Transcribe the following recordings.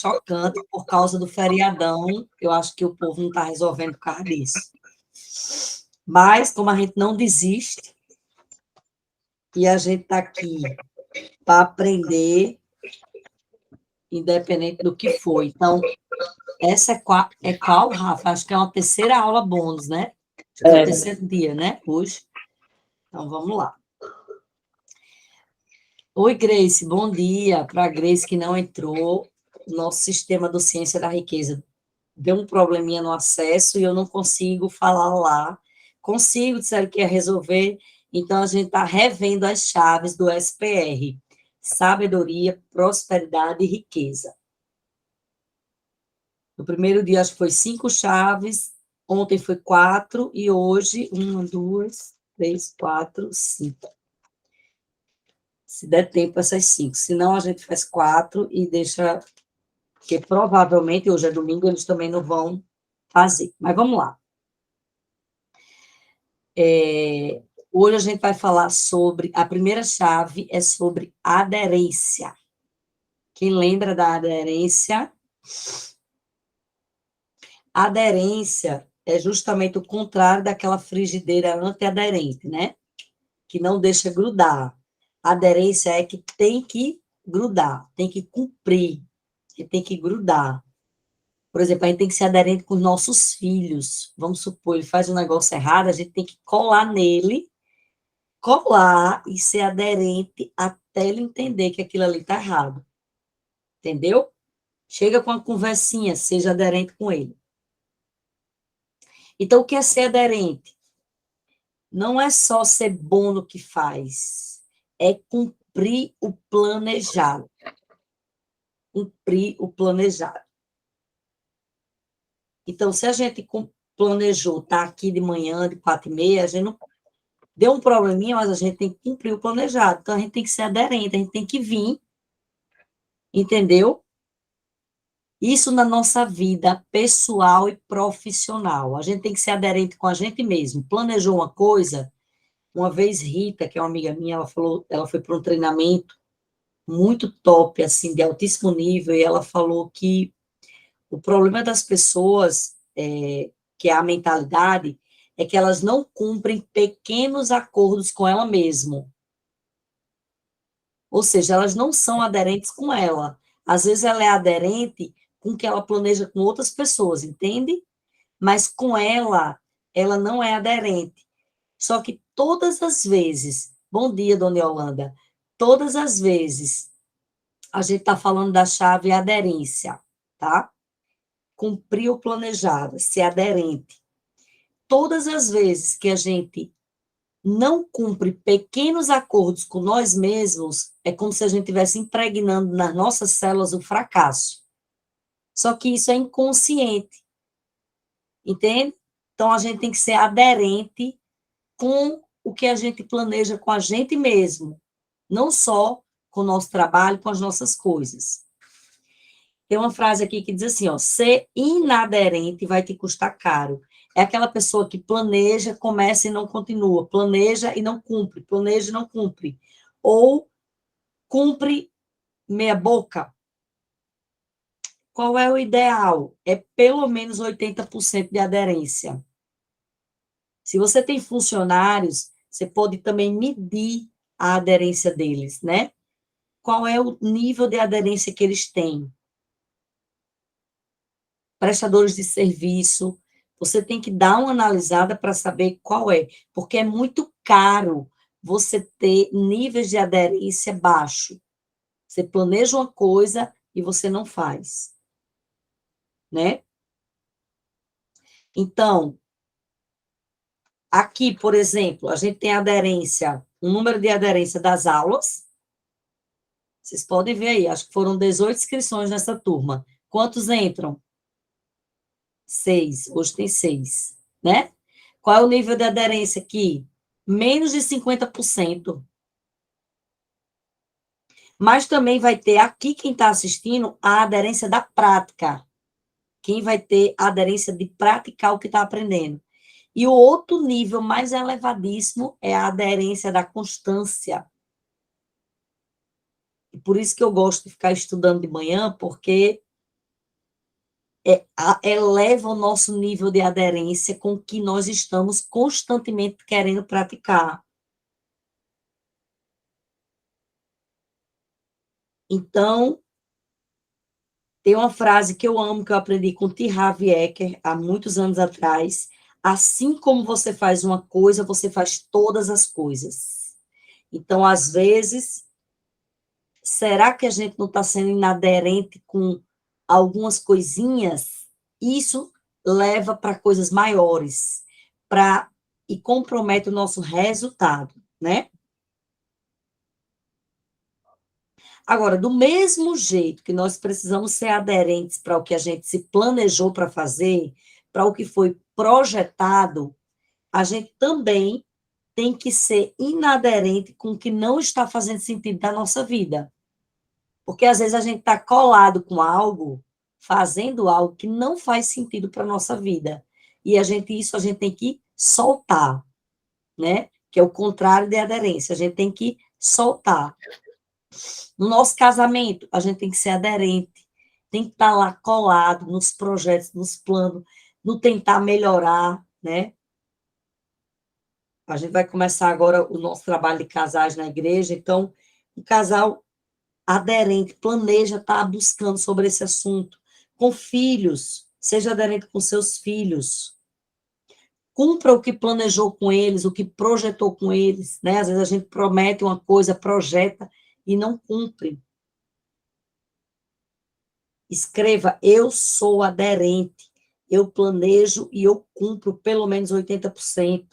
chocante por causa do feriadão. Eu acho que o povo não está resolvendo por causa disso. Mas, como a gente não desiste, e a gente está aqui para aprender, independente do que for. Então, essa é qual, Rafa? Acho que é uma terceira aula bônus, né? Acho que é o terceiro dia, né? Hoje. Então, vamos lá. Oi, Grace, bom dia. Para a Grace que não entrou, nosso sistema do Ciência da Riqueza deu um probleminha no acesso e eu não consigo falar lá. Consigo, disseram que ia resolver, então a gente está revendo as chaves do SPR. Sabedoria, prosperidade e riqueza. No primeiro dia, acho que foi 5 chaves, ontem foi 4, e hoje, 1, 2, 3, 4, 5. Se der tempo, essas 5. Se não, a gente faz 4 e deixa, porque provavelmente, hoje é domingo, eles também não vão fazer. Mas vamos lá. Hoje a gente vai falar sobre, a primeira chave é sobre aderência. Quem lembra da aderência? Aderência é justamente o contrário daquela frigideira antiaderente, né? Que não deixa grudar. Aderência é que tem que grudar, tem que cumprir, que tem que grudar. Por exemplo, a gente tem que ser aderente com os nossos filhos. Vamos supor, ele faz um negócio errado, a gente tem que colar nele, colar e ser aderente até ele entender que aquilo ali está errado. Entendeu? Chega com uma conversinha, seja aderente com ele. Então, o que é ser aderente? Não é só ser bom no que faz, é cumprir o planejado. Cumprir o planejado. Então, se a gente planejou estar aqui de manhã, de 4h30, a gente não deu um probleminha, mas a gente tem que cumprir o planejado. Então, a gente tem que ser aderente, a gente tem que vir, entendeu? Isso na nossa vida pessoal e profissional. A gente tem que ser aderente com a gente mesmo. Planejou uma coisa, uma vez Rita, que é uma amiga minha, ela falou, ela foi para um treinamento muito top, assim, de altíssimo nível, e ela falou que o problema das pessoas, que é a mentalidade, é que elas não cumprem pequenos acordos com ela mesma. Ou seja, elas não são aderentes com ela. Às vezes ela é aderente com o que ela planeja com outras pessoas, entende? Mas com ela não é aderente. Só que todas as vezes, bom dia, dona Yolanda, todas as vezes, a gente está falando da chave aderência, tá? Cumprir o planejado, ser aderente. Todas as vezes que a gente não cumpre pequenos acordos com nós mesmos, é como se a gente estivesse impregnando nas nossas células o fracasso. Só que isso é inconsciente, entende? Então, a gente tem que ser aderente com o que a gente planeja com a gente mesmo, não só com o nosso trabalho, com as nossas coisas. Tem uma frase aqui que diz assim, ó, ser inaderente vai te custar caro. É aquela pessoa que planeja, começa e não continua, planeja e não cumpre, planeja e não cumpre. Ou cumpre meia boca. Qual é o ideal? É pelo menos 80% de aderência. Se você tem funcionários, você pode também medir a aderência deles, né? Qual é o nível de aderência que eles têm? Prestadores de serviço, você tem que dar uma analisada para saber qual é, porque é muito caro você ter níveis de aderência baixo. Você planeja uma coisa e você não faz, né? Então, aqui, por exemplo, a gente tem aderência, o número de aderência das aulas. Vocês podem ver aí, acho que foram 18 inscrições nessa turma. Quantos entram? 6. Hoje tem 6, né? Qual é o nível de aderência aqui? Menos de 50%. Mas também vai ter aqui, quem está assistindo, a aderência da prática. Quem vai ter a aderência de praticar o que está aprendendo. E o outro nível mais elevadíssimo é a aderência da constância. E por isso que eu gosto de ficar estudando de manhã, porque eleva o nosso nível de aderência com o que nós estamos constantemente querendo praticar. Então, tem uma frase que eu amo, que eu aprendi com T. Harv Eker, há muitos anos atrás: assim como você faz uma coisa, você faz todas as coisas. Então, às vezes, será que a gente não está sendo inaderente com algumas coisinhas? Isso leva para coisas maiores, e compromete o nosso resultado, né? Agora, do mesmo jeito que nós precisamos ser aderentes para o que a gente se planejou para fazer, para o que foi projetado, a gente também tem que ser inaderente com o que não está fazendo sentido na nossa vida. Porque às vezes a gente está colado com algo, fazendo algo que não faz sentido para a nossa vida. E isso a gente tem que soltar, né? Que é o contrário de aderência. A gente tem que soltar. No nosso casamento, a gente tem que ser aderente, tem que estar lá colado nos projetos, nos planos, no tentar melhorar, né? A gente vai começar agora o nosso trabalho de casais na igreja, então, o casal aderente, planeja estar buscando sobre esse assunto. Com filhos, seja aderente com seus filhos. Cumpra o que planejou com eles, o que projetou com eles, né? Às vezes a gente promete uma coisa, projeta e não cumpre. Escreva: eu sou aderente, eu planejo e eu cumpro pelo menos 80%.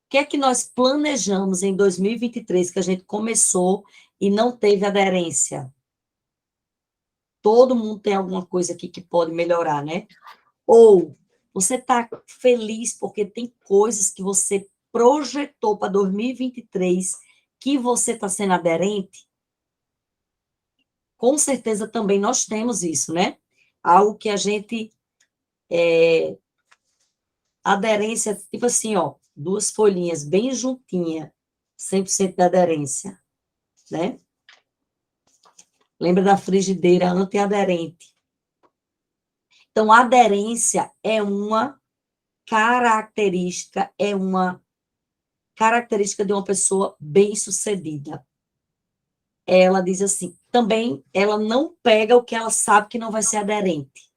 O que é que nós planejamos em 2023 que a gente começou e não teve aderência? Todo mundo tem alguma coisa aqui que pode melhorar, né? Ou você está feliz porque tem coisas que você projetou para 2023 que você está sendo aderente? Com certeza também nós temos isso, né? Algo que a gente aderência, tipo assim, ó, duas folhinhas bem juntinha, 100% de aderência, né? Lembra da frigideira antiaderente. Então, a aderência é uma característica de uma pessoa bem-sucedida. Ela diz assim, também ela não pega o que ela sabe que não vai ser aderente.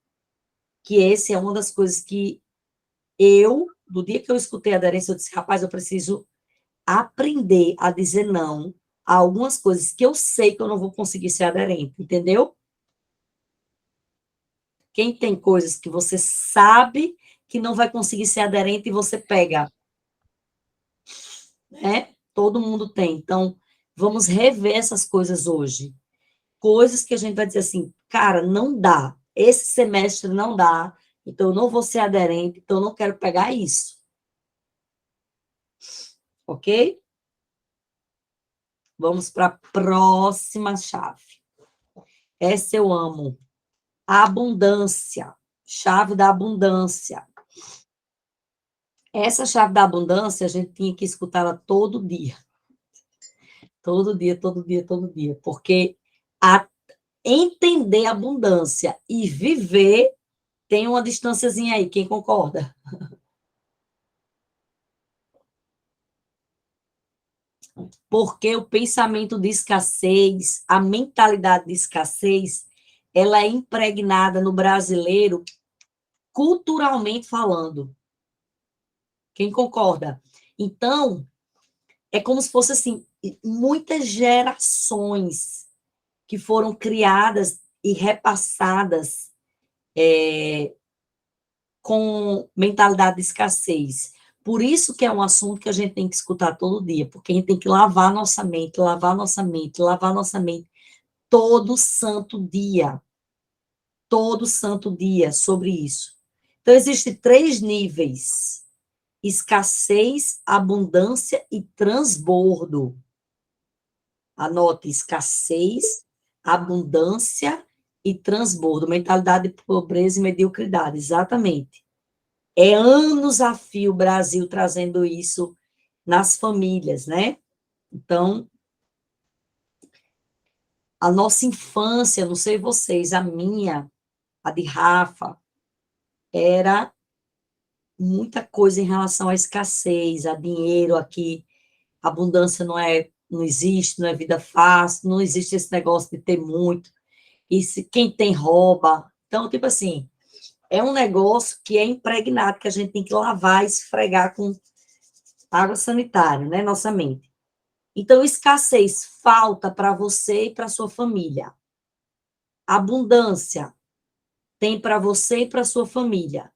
Que esse é uma das coisas que do dia que eu escutei a aderência, eu disse, rapaz, eu preciso aprender a dizer não a algumas coisas que eu sei que eu não vou conseguir ser aderente, entendeu? Quem tem coisas que você sabe que não vai conseguir ser aderente e você pega, né? Todo mundo tem. Então, vamos rever essas coisas hoje. Coisas que a gente vai dizer assim, cara, não dá. Esse semestre não dá, então eu não vou ser aderente, então eu não quero pegar isso. Ok? Vamos para a próxima chave. Essa eu amo. A abundância. Chave da abundância. Essa chave da abundância, a gente tinha que escutá-la todo dia. Todo dia, todo dia, todo dia. Porque entender a abundância e viver tem uma distânciazinha aí, quem concorda? Porque o pensamento de escassez, a mentalidade de escassez, ela é impregnada no brasileiro culturalmente falando. Quem concorda? Então, é como se fosse assim, muitas gerações que foram criadas e repassadas com mentalidade de escassez. Por isso que é um assunto que a gente tem que escutar todo dia, porque a gente tem que lavar nossa mente, lavar nossa mente, lavar nossa mente todo santo dia sobre isso. Então, existem 3 níveis: escassez, abundância e transbordo. Anote: escassez, abundância e transbordo. Mentalidade de pobreza e mediocridade, exatamente. É anos a fio o Brasil trazendo isso nas famílias, né? Então, a nossa infância, não sei vocês, a minha, A de Rafa era muita coisa em relação à escassez, a dinheiro aqui, abundância não existe, não é vida fácil, não existe esse negócio de ter muito, e se quem tem rouba. Então, tipo assim, é um negócio que é impregnado, que a gente tem que lavar e esfregar com água sanitária, né, nossa mente. Então, escassez, falta para você e para sua família. Abundância, tem para você e para sua família.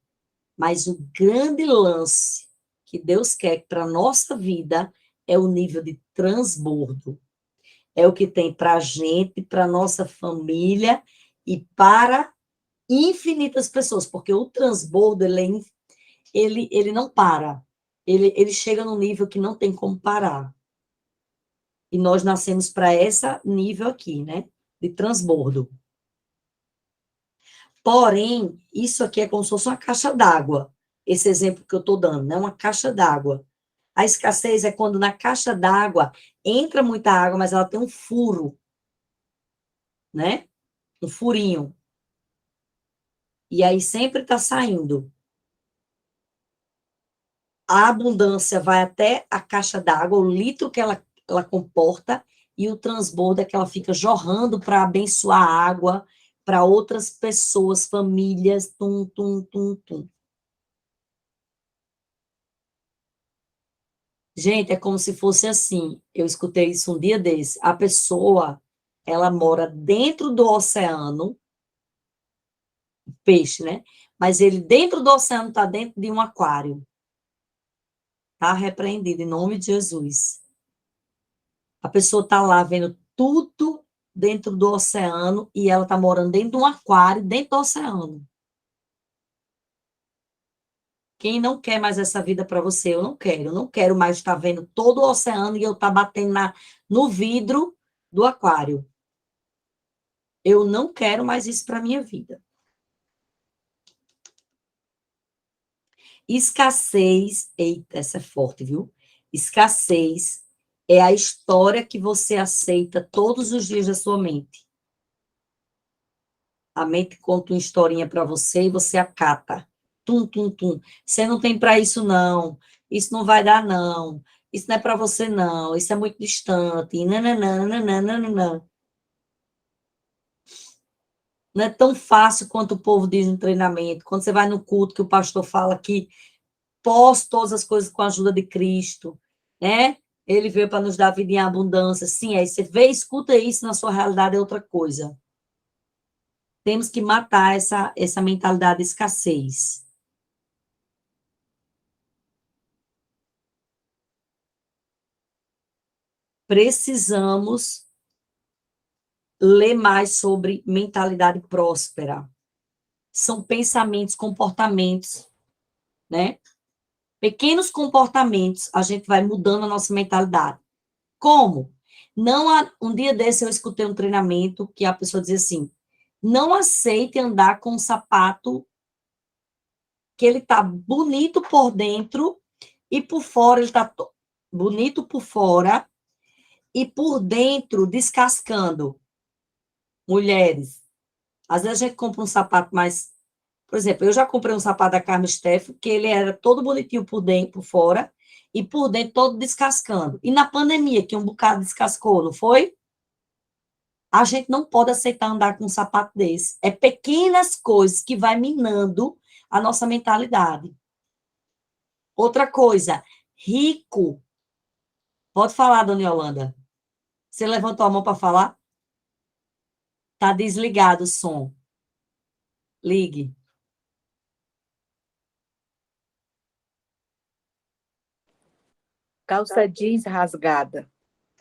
Mas o grande lance que Deus quer para a nossa vida é o nível de transbordo. É o que tem para a gente, para a nossa família e para infinitas pessoas, porque o transbordo, ele não para. Ele chega num nível que não tem como parar. E nós nascemos para esse nível aqui, né? De transbordo. Porém, isso aqui é como se fosse uma caixa d'água. Esse exemplo que eu estou dando, né? Uma caixa d'água. A escassez é quando na caixa d'água entra muita água, mas ela tem um furo, né? Um furinho. E aí sempre está saindo. A abundância vai até a caixa d'água, o litro que ela comporta, e o transbordo é que ela fica jorrando para abençoar a água para outras pessoas, famílias, tum, tum, tum, tum. Gente, é como se fosse assim. Eu escutei isso um dia desse. A pessoa, ela mora dentro do oceano, peixe, né? Mas ele dentro do oceano está dentro de um aquário. Está repreendido em nome de Jesus. A pessoa está lá vendo tudo dentro do oceano e ela está morando dentro de um aquário, dentro do oceano. Quem não quer mais essa vida para você? Eu não quero mais estar vendo todo o oceano e eu estar batendo no vidro do aquário. Eu não quero mais isso para minha vida. Escassez, eita, essa é forte, viu? Escassez é a história que você aceita todos os dias da sua mente. A mente conta uma historinha para você e você acata. Tum, tum, tum. Você não tem para isso, não. Isso não vai dar, não. Isso não é para você, não. Isso é muito distante. Nananã, nananã. Não é tão fácil quanto o povo diz no treinamento. Quando você vai no culto, que o pastor fala que posso todas as coisas com a ajuda de Cristo, né? Ele veio para nos dar vida em abundância. Sim, aí você vê, escuta isso, na sua realidade é outra coisa. Temos que matar essa mentalidade de escassez. Precisamos ler mais sobre mentalidade próspera. São pensamentos, comportamentos, né? Pequenos comportamentos, a gente vai mudando a nossa mentalidade. Como? Não há, um dia desse eu escutei um treinamento que a pessoa dizia assim: não aceite andar com um sapato que ele tá bonito por dentro e por fora ele tá bonito por fora e por dentro descascando. Mulheres, às vezes a gente compra um sapato mais, por exemplo, eu já comprei um sapato da Carmen Steff que ele era todo bonitinho por dentro, por fora e por dentro todo descascando. E na pandemia que um bocado descascou, não foi? A gente não pode aceitar andar com um sapato desse. É pequenas coisas que vai minando a nossa mentalidade. Outra coisa, rico. Pode falar, dona Yolanda. Você levantou a mão para falar? Tá desligado o som. Ligue. Calça jeans rasgada.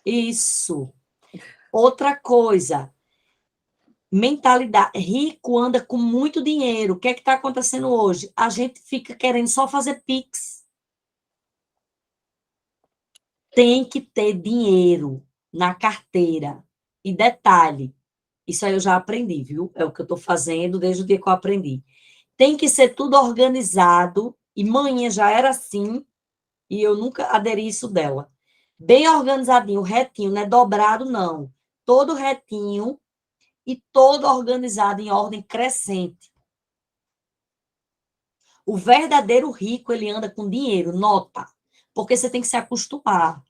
Isso. Outra coisa, mentalidade. Rico anda com muito dinheiro. O que é que está acontecendo hoje? A gente fica querendo só fazer Pix. Tem que ter dinheiro na carteira. E detalhe, isso aí eu já aprendi, viu? É o que eu estou fazendo desde o dia que eu aprendi. Tem que ser tudo organizado, e manhã já era assim, e eu nunca aderi isso dela. Bem organizadinho, retinho, não é dobrado, não. Todo retinho e todo organizado em ordem crescente. O verdadeiro rico, ele anda com dinheiro, nota. Porque você tem que se acostumar.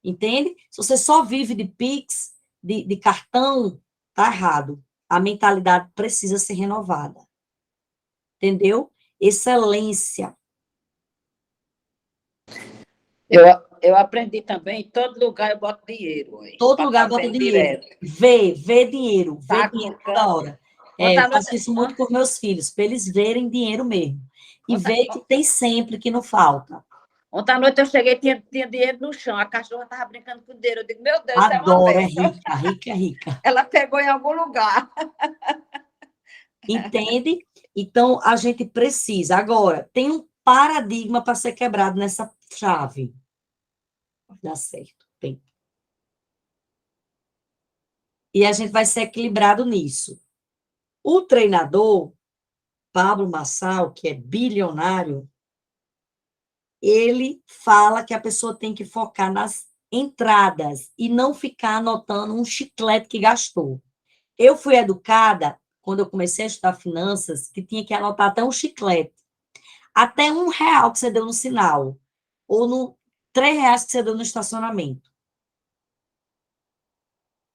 Entende? Se você só vive de Pix, de cartão, tá errado. A mentalidade precisa ser renovada. Entendeu? Excelência. Eu aprendi também, em todo lugar eu boto dinheiro. Todo Para lugar estar bota vendo dinheiro. direto. Vê dinheiro. Vê Tá dinheiro com toda hora. Ontem Eu à faço noite, isso muito com meus filhos, para eles verem dinheiro mesmo. E ontem, ver que tem sempre, que não falta. ontem à noite eu cheguei e tinha dinheiro no chão. A cachorra estava brincando com o dinheiro. Eu digo, meu Deus, isso é uma Adoro, é benção. rica, rica, rica. Ela pegou em algum lugar. Entende? Então, a gente precisa. Agora, tem um paradigma para ser quebrado nessa chave. Dá certo, tem. E a gente vai ser equilibrado nisso. O treinador, Pablo Marçal, que é bilionário, ele fala que a pessoa tem que focar nas entradas e não ficar anotando um chiclete que gastou. Eu fui educada, quando eu comecei a estudar finanças, que tinha que anotar até um chiclete. Até R$ 1 que você deu no sinal. Ou no R$ 3 que você deu no estacionamento.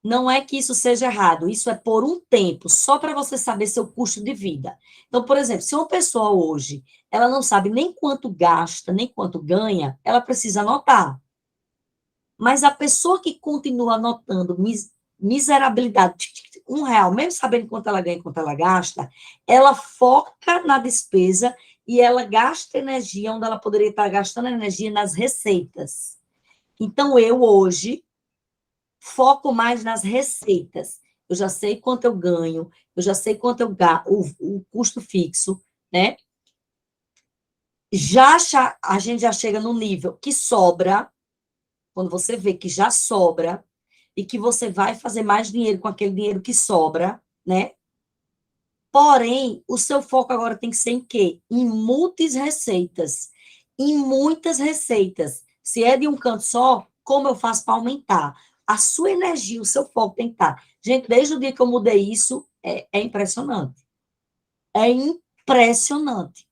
Não é que isso seja errado, isso é por um tempo, só para você saber seu custo de vida. Então, por exemplo, se uma pessoa hoje, ela não sabe nem quanto gasta, nem quanto ganha, ela precisa anotar. Mas a pessoa que continua anotando miserabilidade, R$ 1, mesmo sabendo quanto ela ganha e quanto ela gasta, ela foca na despesa e ela gasta energia onde ela poderia estar gastando energia nas receitas. Então, eu hoje foco mais nas receitas. Eu já sei quanto eu ganho, eu já sei quanto eu gasto, o custo fixo, né? A gente já chega no nível que sobra, quando você vê que já sobra, e que você vai fazer mais dinheiro com aquele dinheiro que sobra, né? Porém, o seu foco agora tem que ser em quê? Em multis-receitas, em muitas receitas. Se é de um canto só, como eu faço para aumentar? A sua energia, o seu foco tem que estar. Gente, desde o dia que eu mudei isso, é impressionante. É impressionante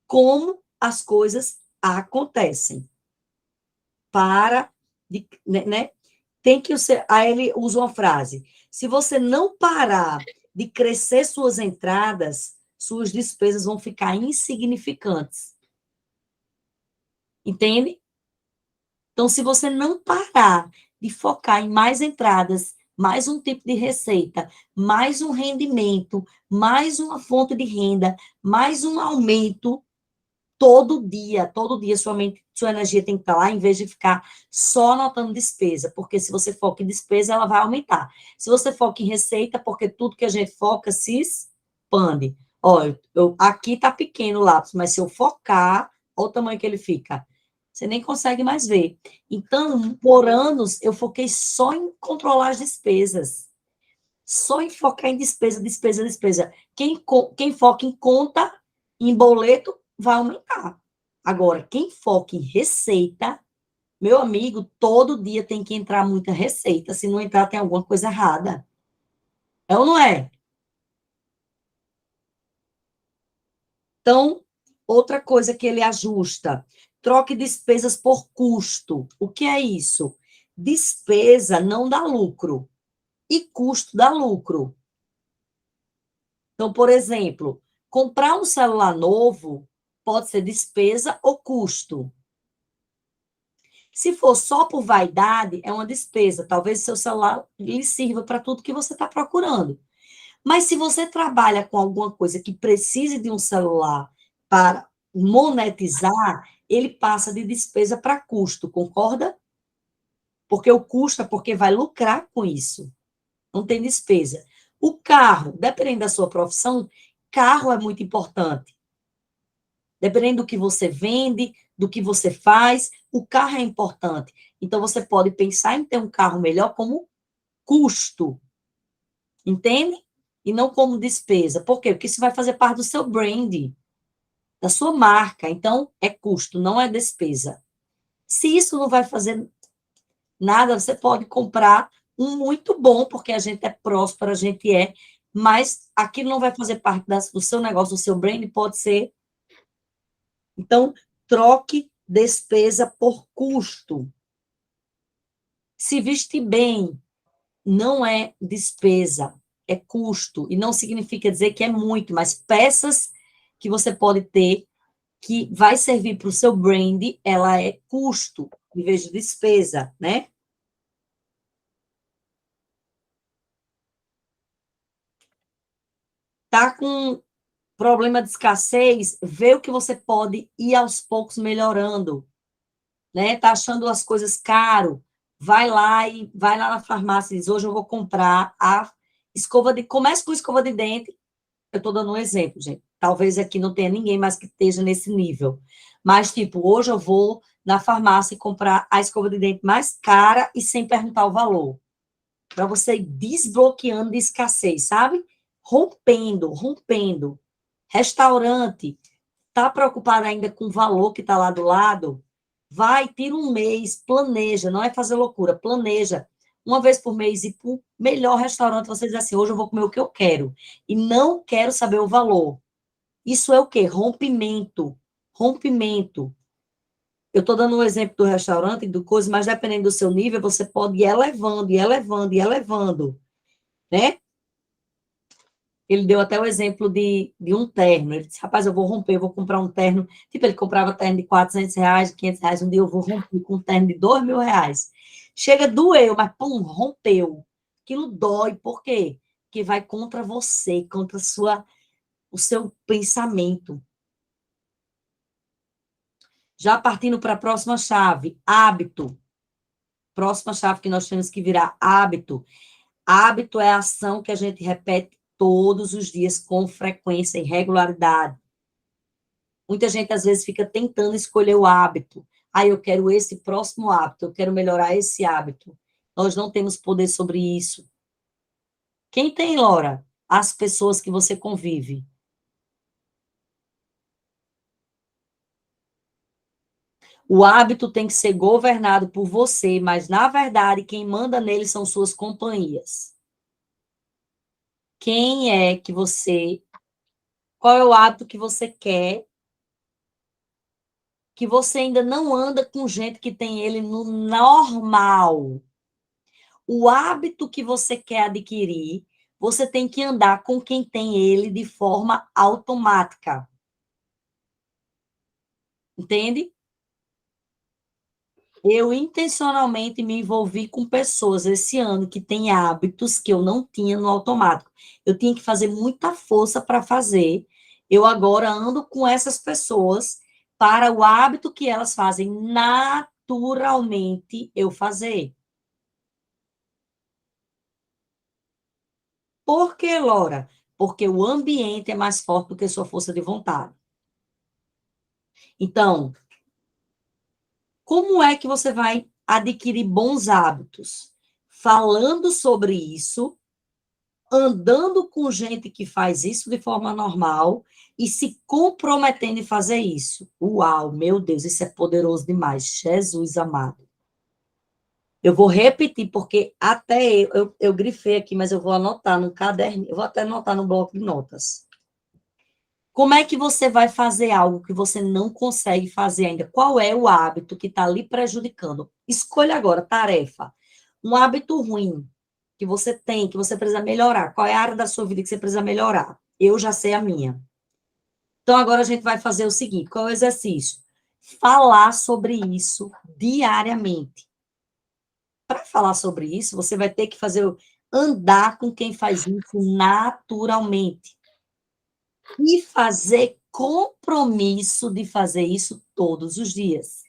como as coisas acontecem. Para, né? Tem que ser. Aí ele usa uma frase: se você não parar de crescer suas entradas, suas despesas vão ficar insignificantes. Entende? Então, se você não parar de focar em mais entradas, mais um tipo de receita, mais um rendimento, mais uma fonte de renda, mais um aumento, todo dia sua energia tem que estar lá, em vez de ficar só anotando despesa, porque se você foca em despesa, ela vai aumentar. Se você foca em receita, porque tudo que a gente foca se expande. Olha, aqui está pequeno o lápis, mas se eu focar, olha o tamanho que ele fica. Você nem consegue mais ver. Então, por anos, eu foquei só em controlar as despesas. Só em focar em despesa, despesa, despesa. Quem foca em conta, em boleto, vai aumentar. Agora, quem foca em receita, meu amigo, todo dia tem que entrar muita receita. Se não entrar, tem alguma coisa errada. É ou não é? Então, outra coisa que ele ajusta, troque despesas por custo. O que é isso? Despesa não dá lucro e custo dá lucro. Então, por exemplo, comprar um celular novo pode ser despesa ou custo. Se for só por vaidade, é uma despesa. Talvez seu celular lhe sirva para tudo que você está procurando. Mas se você trabalha com alguma coisa que precise de um celular para monetizar, ele passa de despesa para custo, concorda? Porque o custo é porque vai lucrar com isso. Não tem despesa. O carro, dependendo da sua profissão, carro é muito importante. Dependendo do que você vende, do que você faz, o carro é importante. Então, você pode pensar em ter um carro melhor como custo, entende? E não como despesa. Por quê? Porque isso vai fazer parte do seu brand, da sua marca. Então, é custo, não é despesa. Se isso não vai fazer nada, você pode comprar um muito bom, porque a gente é próspero, a gente é mas aquilo não vai fazer parte do seu negócio, do seu brand, pode ser. Então, troque despesa por custo. Se vestir bem não é despesa, é custo. E não significa dizer que é muito, mas peças que você pode ter que vai servir para o seu brand, ela é custo, em vez de despesa, né? Tá com problema de escassez, vê o que você pode ir aos poucos melhorando, né? Tá achando as coisas caro, vai lá na farmácia e diz, hoje eu vou comprar a escova de, comece com escova de dente, eu estou dando um exemplo, gente, talvez aqui não tenha ninguém mais que esteja nesse nível, mas, tipo, hoje eu vou na farmácia e comprar a escova de dente mais cara e sem perguntar o valor, para você ir desbloqueando de escassez, sabe? Rompendo. Restaurante, tá preocupado ainda com o valor que está lá do lado? Vai, tira um mês, planeja, não é fazer loucura, planeja. Uma vez por mês ir para o melhor restaurante, você diz assim, hoje eu vou comer o que eu quero. E não quero saber o valor. Isso é o quê? Rompimento. Eu estou dando um exemplo do restaurante, do coisa, mas dependendo do seu nível, você pode ir elevando, né? Ele deu até o exemplo de um terno. Ele disse, rapaz, eu vou romper, eu vou comprar um terno. Tipo, ele comprava terno de R$ 400, R$ 500. Um dia eu vou romper com um terno de R$ 2.000. Chega, doeu, mas, pum, rompeu. Aquilo dói, por quê? Porque vai contra você, contra o seu pensamento. Já partindo para a próxima chave, hábito. Próxima chave que nós temos que virar hábito. Hábito é a ação que a gente repete todos os dias com frequência e regularidade. Muita gente, às vezes, fica tentando escolher o hábito. Ah, eu quero esse próximo hábito, eu quero melhorar esse hábito. Nós não temos poder sobre isso. Quem tem, Laura? As pessoas que você convive. O hábito tem que ser governado por você, mas, na verdade, quem manda nele são suas companhias. Quem é que você... Qual é o hábito que você quer que você ainda não anda com gente que tem ele no normal? O hábito que você quer adquirir, você tem que andar com quem tem ele de forma automática. Entende? Eu intencionalmente me envolvi com pessoas esse ano que têm hábitos que eu não tinha no automático. Eu tinha que fazer muita força para fazer. Eu agora ando com essas pessoas para o hábito que elas fazem naturalmente eu fazer. Por que, Laura? Porque o ambiente é mais forte do que sua força de vontade. Então, como é que você vai adquirir bons hábitos? Falando sobre isso, andando com gente que faz isso de forma normal e se comprometendo em fazer isso. Uau, meu Deus, isso é poderoso demais. Jesus amado. Eu vou repetir, porque até eu grifei aqui, mas eu vou anotar no caderno, eu vou até anotar no bloco de notas. Como é que você vai fazer algo que você não consegue fazer ainda? Qual é o hábito que está lhe prejudicando? Escolha agora, tarefa. Um hábito ruim que você tem, que você precisa melhorar. Qual é a área da sua vida que você precisa melhorar? Eu já sei a minha. Então, agora a gente vai fazer o seguinte: qual é o exercício? Falar sobre isso diariamente. Para falar sobre isso, você vai ter que andar com quem faz isso naturalmente. E fazer compromisso de fazer isso todos os dias.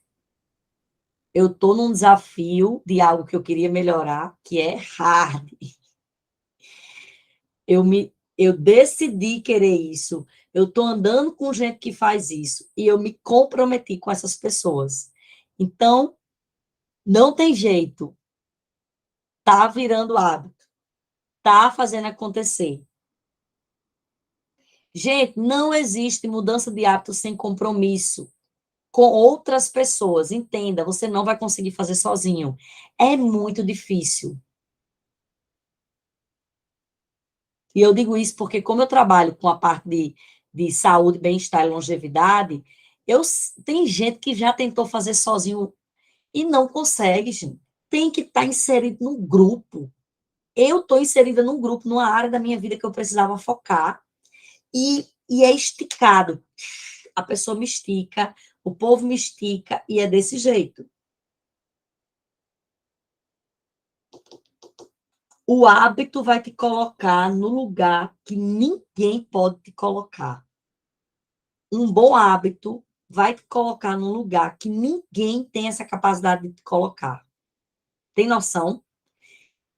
Eu estou num desafio de algo que eu queria melhorar, que é hard. Eu decidi querer isso. Eu estou andando com gente que faz isso. E eu me comprometi com essas pessoas. Então, não tem jeito. Tá virando hábito. Tá fazendo acontecer. Gente, não existe mudança de hábito sem compromisso com outras pessoas. Entenda, você não vai conseguir fazer sozinho. É muito difícil. E eu digo isso porque, como eu trabalho com a parte de saúde, bem-estar e longevidade, tem gente que já tentou fazer sozinho e não consegue, gente. Tem que estar inserido num grupo. Eu estou inserida num grupo, numa área da minha vida que eu precisava focar, e é esticado. A pessoa me estica, o povo me estica, e é desse jeito. O hábito vai te colocar no lugar que ninguém pode te colocar. Um bom hábito vai te colocar num lugar que ninguém tem essa capacidade de te colocar. Tem noção?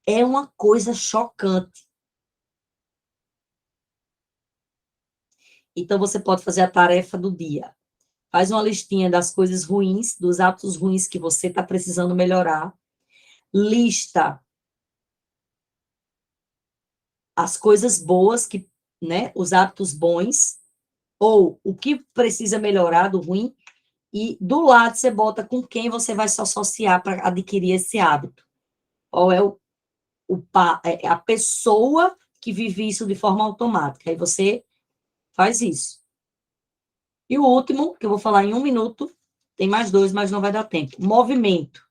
É uma coisa chocante. Então, você pode fazer a tarefa do dia. Faz uma listinha das coisas ruins, dos hábitos ruins que você está precisando melhorar. Lista as coisas boas, né, os hábitos bons, ou o que precisa melhorar do ruim, e do lado você bota com quem você vai se associar para adquirir esse hábito. Qual é a pessoa que vive isso de forma automática. Aí você faz isso. E o último, que eu vou falar em 1 minuto, tem mais 2, mas não vai dar tempo. Movimento.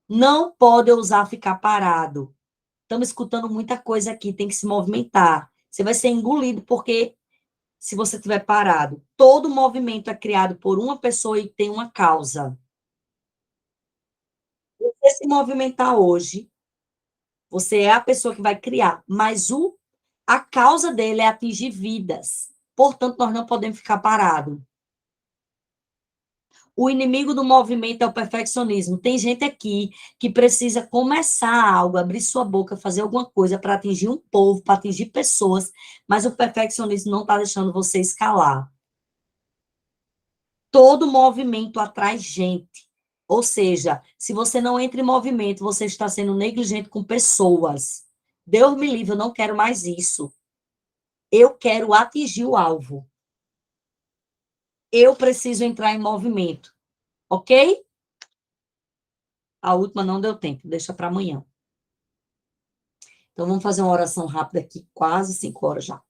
Não pode ousar ficar parado. Estamos escutando muita coisa aqui, tem que se movimentar. Você vai ser engolido, porque se você estiver parado, todo movimento é criado por uma pessoa e tem uma causa. Você se movimentar hoje, você é a pessoa que vai criar, mas a causa dele é atingir vidas. Portanto, nós não podemos ficar parados. O inimigo do movimento é o perfeccionismo. Tem gente aqui que precisa começar algo, abrir sua boca, fazer alguma coisa para atingir um povo, para atingir pessoas, mas o perfeccionismo não está deixando você escalar. Todo movimento atrai gente. Ou seja, se você não entra em movimento, você está sendo negligente com pessoas. Deus me livre, eu não quero mais isso. Eu quero atingir o alvo. Eu preciso entrar em movimento. Ok? A última não deu tempo, deixa para amanhã. Então, vamos fazer uma oração rápida aqui, quase 5 horas já.